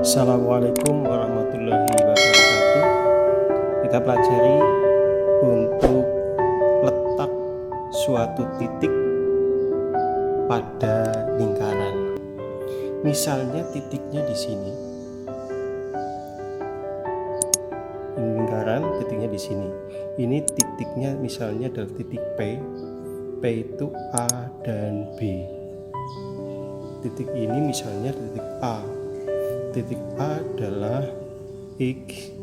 Assalamualaikum warahmatullahi wabarakatuh. Kita pelajari untuk letak suatu titik pada lingkaran. Misalnya titiknya di sini. Ini lingkaran, titiknya di sini. Ini titiknya misalnya adalah titik P. P itu A dan B. Titik ini misalnya titik A. Titik A adalah X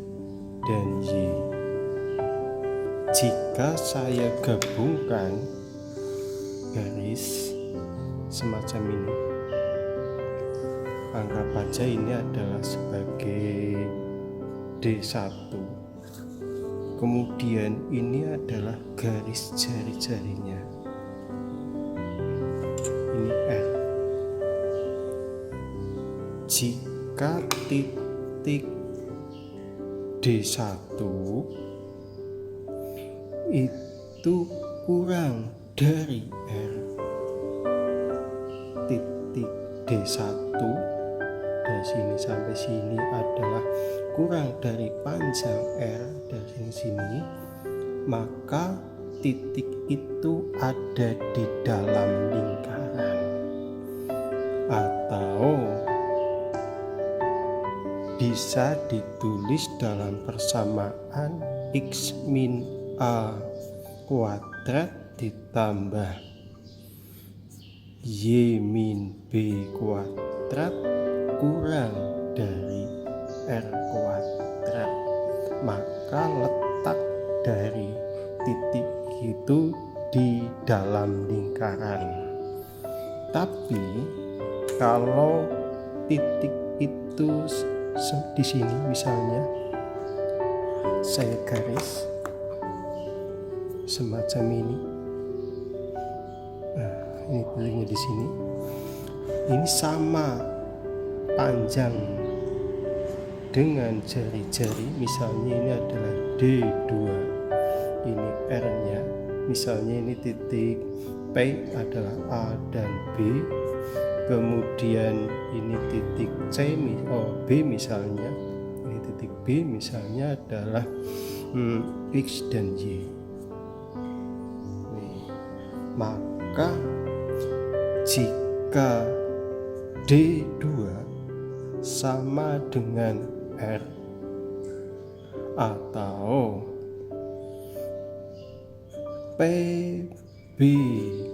dan Y. Jika saya gabungkan garis semacam ini, anggap aja ini adalah sebagai D1. Kemudian ini adalah garis jari-jarinya. Ini R. Jika titik D1 itu kurang dari R, titik D1 dari sini sampai sini adalah kurang dari panjang R dari sini, maka titik itu ada di dalam lingkaran, atau bisa ditulis dalam persamaan X min A kuadrat ditambah Y min B kuadrat kurang dari R kuadrat. Maka letak dari titik itu di dalam lingkaran. Tapi kalau titik itu di sini misalnya saya garis semacam ini. Nah, ini titiknya di sini. Ini sama panjang dengan jari-jari. Misalnya ini adalah D2. Ini R-nya. Misalnya ini titik P adalah A dan B. Kemudian ini titik B misalnya, ini titik B misalnya adalah X dan Y. Maka jika D2 sama dengan R, atau PB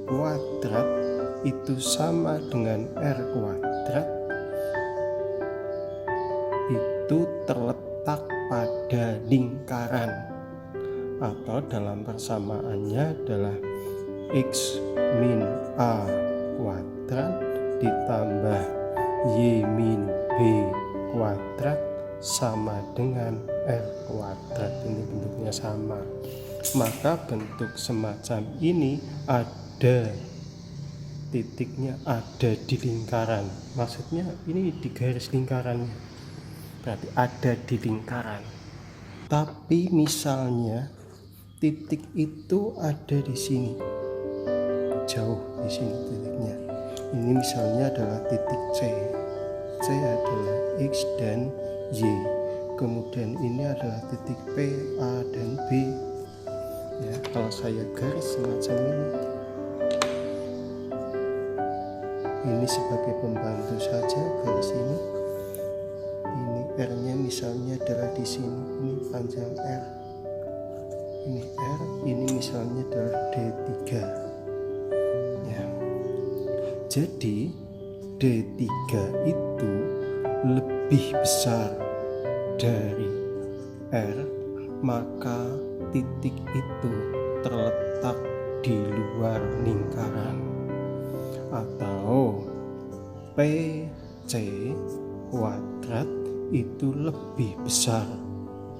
kuadrat itu sama dengan R kuadrat, itu terletak pada lingkaran, atau dalam persamaannya adalah X min A kuadrat ditambah Y min B kuadrat sama dengan R kuadrat. Ini bentuknya sama, maka bentuk semacam ini ada titiknya ada di lingkaran. Maksudnya ini di garis lingkarannya, berarti ada di lingkaran. Tapi misalnya titik itu ada di sini, jauh di sini titiknya. Ini misalnya adalah titik C. C adalah X dan Y. Kemudian ini adalah titik P, A dan B. Ya, kalau saya garis semacam ini sebagai pembantu saja garis ini. Ini R-nya misalnya adalah di sini. Ini panjang R. Ini R. Ini misalnya adalah D3. Ya. Jadi D3 itu lebih besar dari R, maka titik itu terletak di luar lingkaran. Atau PC kuadrat itu lebih besar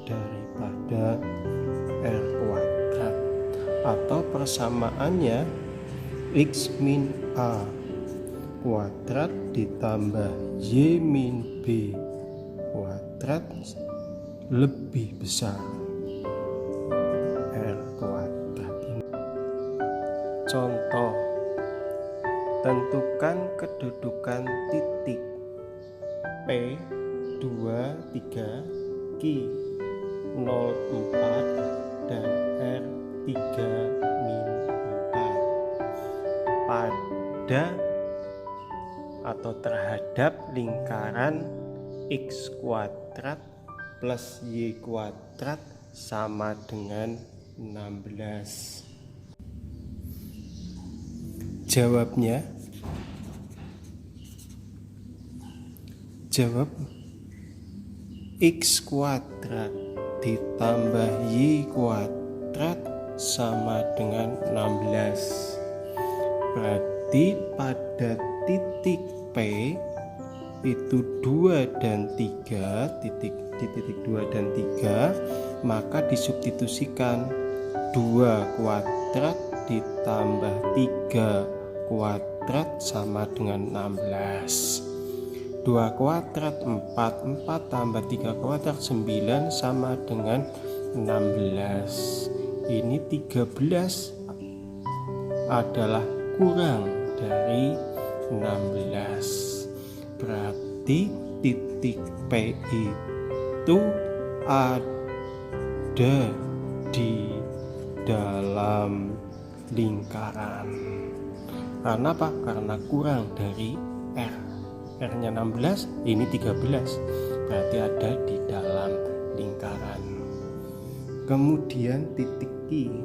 daripada R kuadrat, atau persamaannya X min A kuadrat ditambah Y min B kuadrat lebih besar R kuadrat. Contoh, tentukan kedudukan titik P 2, 3 Q 0, 4 dan R 3, min 4 pada atau terhadap lingkaran X kuadrat plus Y kuadrat sama dengan 16. Jawabnya, jawab X kuadrat ditambah Y kuadrat sama dengan 16. Berarti pada titik P itu 2 dan 3, di titik 2 dan 3, maka disubstitusikan 2 kuadrat ditambah 3 kuadrat sama dengan 16. 2 kuadrat 4, 4 tambah 3 kuadrat 9 sama dengan 16. Ini 13 adalah kurang dari 16. Berarti titik P itu ada di dalam lingkaran. Karena apa? Karena kurang dari R. R-nya 16, ini 13. Berarti ada di dalam lingkaran. Kemudian titik Q.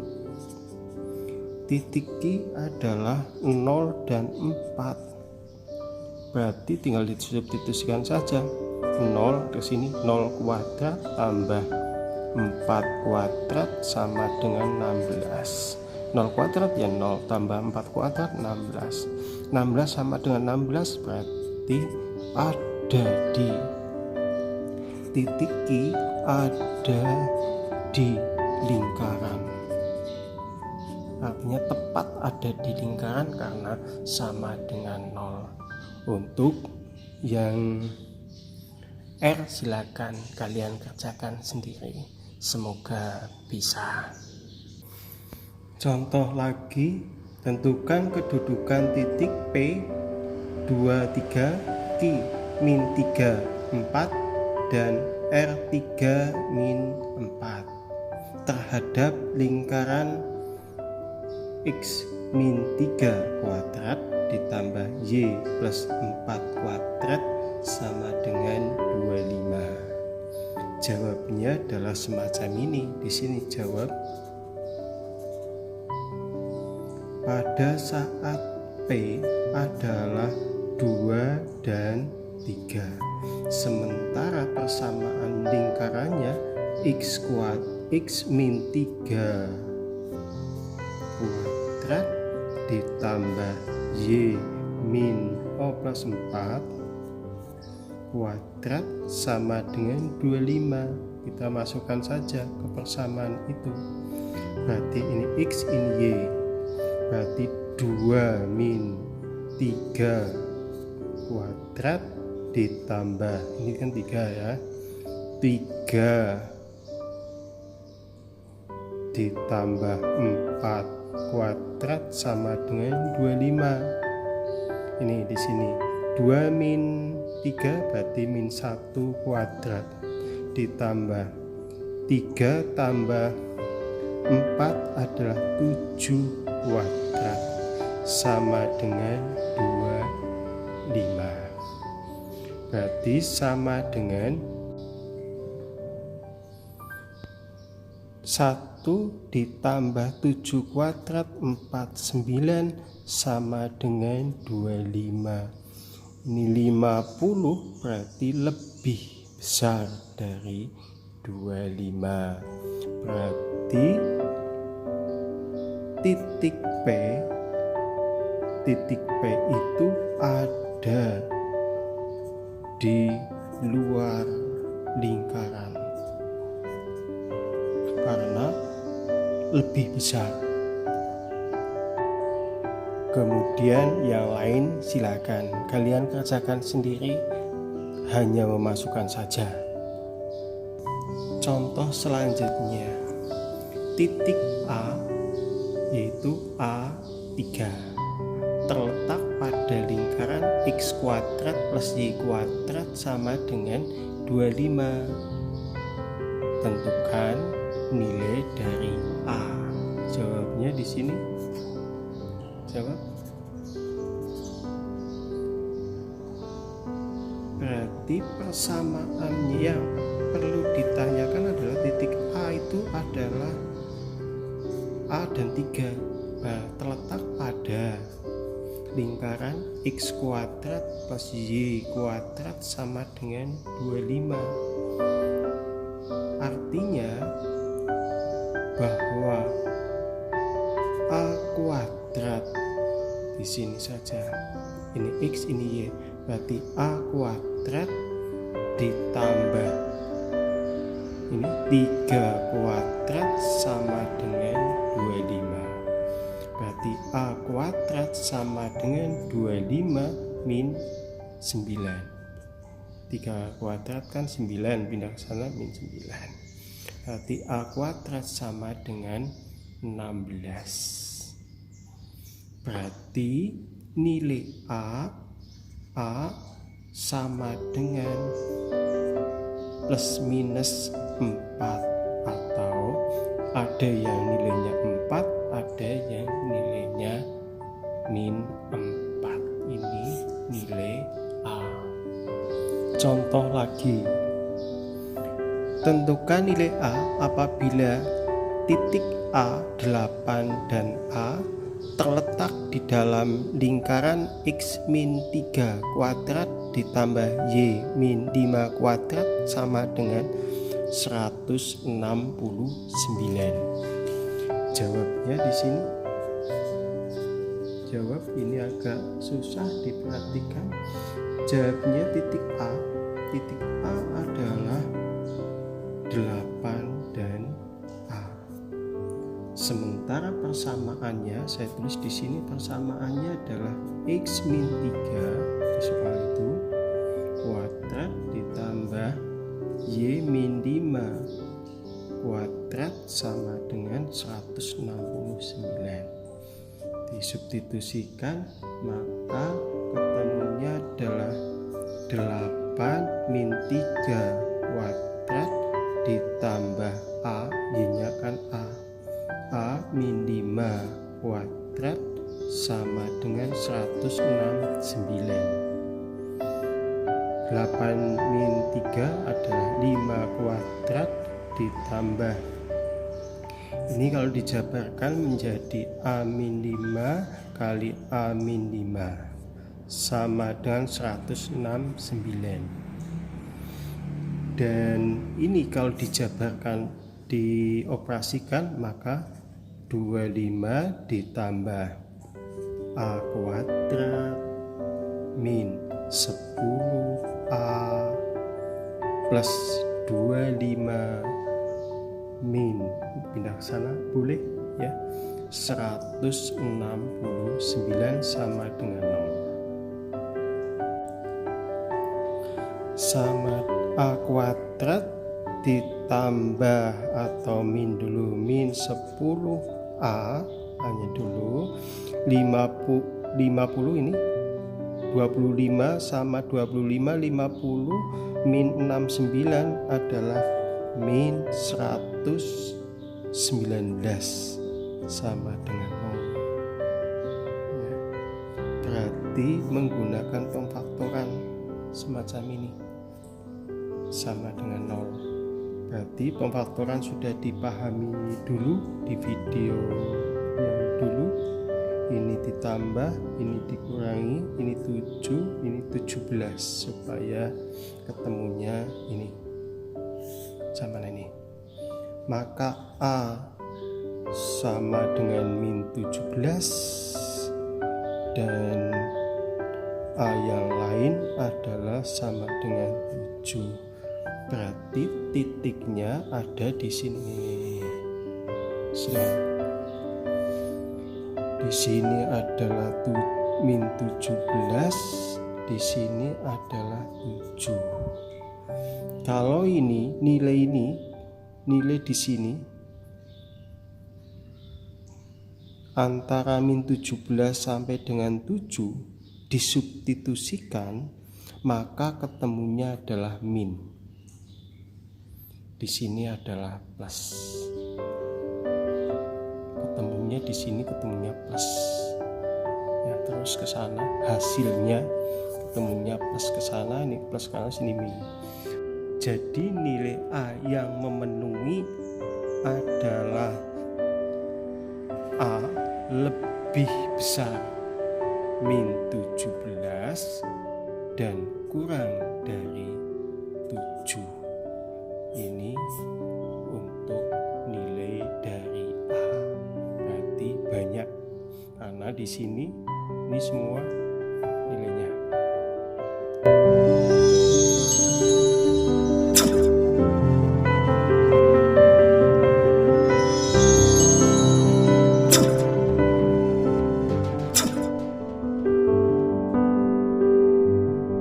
Titik Q adalah 0 dan 4. Berarti tinggal disubstitusikan saja. 0 ke sini 0 kuadrat tambah 4 kuadrat sama dengan 16. 0 kuadrat ya 0 tambah 4 kuadrat 16. 16 sama dengan 16 berarti ada di titik Q, ada di lingkaran. Artinya tepat ada di lingkaran karena sama dengan 0. Untuk yang R silakan kalian kerjakan sendiri. Semoga bisa. Contoh lagi, tentukan kedudukan titik P 2, 3 Q min 3, 4 dan R 3, min 4 terhadap lingkaran X min 3 kuadrat ditambah Y plus 4 kuadrat sama dengan 25. Jawabnya adalah semacam ini. Di sini jawab pada saat P adalah 2 dan 3, sementara persamaan lingkarannya X min 3 kuadrat ditambah Y min O plus 4 kuadrat sama dengan 25. Kita masukkan saja ke persamaan itu. Berarti ini X, ini Y. Berarti 2 min 3 kuadrat ditambah, ini kan 3 ya, 3 ditambah 4 kuadrat sama dengan 25. Ini di sini 2 min 3 berarti min 1 kuadrat ditambah 3 tambah 4 adalah 7 kuadrat sama dengan 25. Berarti sama dengan 1 ditambah 7 kuadrat 49 sama dengan 25. Ini 50 berarti lebih besar dari 25. Berarti titik P itu ada di luar lingkaran karena lebih besar. Kemudian yang lain silakan kalian kerjakan sendiri, hanya memasukkan saja. Contoh selanjutnya, titik A yaitu A3 terletak pada lingkaran X kuadrat plus Y kuadrat sama dengan 25. Tentukan nilai dari A. Jawabnya di sini. Jawab. Berarti persamaannya yang perlu ditanyakan adalah titik A itu adalah A dan 3. Nah, terletak pada lingkaran X kuadrat plus Y kuadrat sama dengan 25. Artinya bahwa A kuadrat di sini saja, ini X ini Y, berarti A kuadrat ditambah ini 3 kuadrat sama dengan 25. Berarti A kuadrat sama dengan 25 min 9. 3 kuadrat kan 9, pindah ke sana min 9. Berarti A kuadrat sama dengan 16. Berarti nilai A sama dengan plus minus 4, atau ada yang nilainya 4, ada yang nilainya min 4. Ini nilai A. Contoh lagi, tentukan nilai A apabila titik A, 8 dan A terletak di dalam lingkaran X min 3 kuadrat ditambah Y min 5 kuadrat sama dengan 169. Jawabnya di sini. Jawab ini agak susah diperhatikan. Jawabnya titik A. Titik A adalah 8 dan A. Sementara persamaannya saya tulis di sini, persamaannya adalah X min 3 soal itu kuadrat ditambah Y min 5 kuadrat sama dengan 169. Disubstitusikan, maka ketemunya adalah 8 min 3 kuadrat ditambah A, Y-nya kan A min 5 kuadrat sama dengan 169. 8 min 3 adalah 5 kuadrat ditambah, ini kalau dijabarkan menjadi A min 5 kali A min 5 sama dengan 169. Dan ini kalau dijabarkan, dioperasikan, maka 25 ditambah A kuadrat min 10A plus 25 min, pindah ke sana boleh ya, 169 sama dengan 0. Sama A kuadrat ditambah atau min dulu, min 10A hanya dulu 50 ini 25 sama 25, 50 min 69 adalah min 119 sama dengan 0 ya. Berarti menggunakan pemfaktoran semacam ini sama dengan 0. Berarti pemfaktoran sudah dipahami dulu di video yang dulu. Ini ditambah, ini dikurangi, ini 7, ini 17, supaya ketemunya ini sama ini. Maka A sama dengan min 17 dan A yang lain adalah sama dengan 7. Berarti titiknya ada di sini. Di sini adalah min 17, di sini adalah 7. Kalau ini nilai di sini antara min 17 sampai dengan 7 disubstitusikan, maka ketemunya adalah min. di sini adalah plus. Ketemunya di sini ketemunya plus. Ya, terus ke sana hasilnya ketemunya plus ke sana, ini plus ke sana, sini min. Jadi nilai A yang memenuhi adalah A lebih besar min 17 dan kurang dari 7. Ini untuk nilai dari A, berarti banyak karena di sini ini semua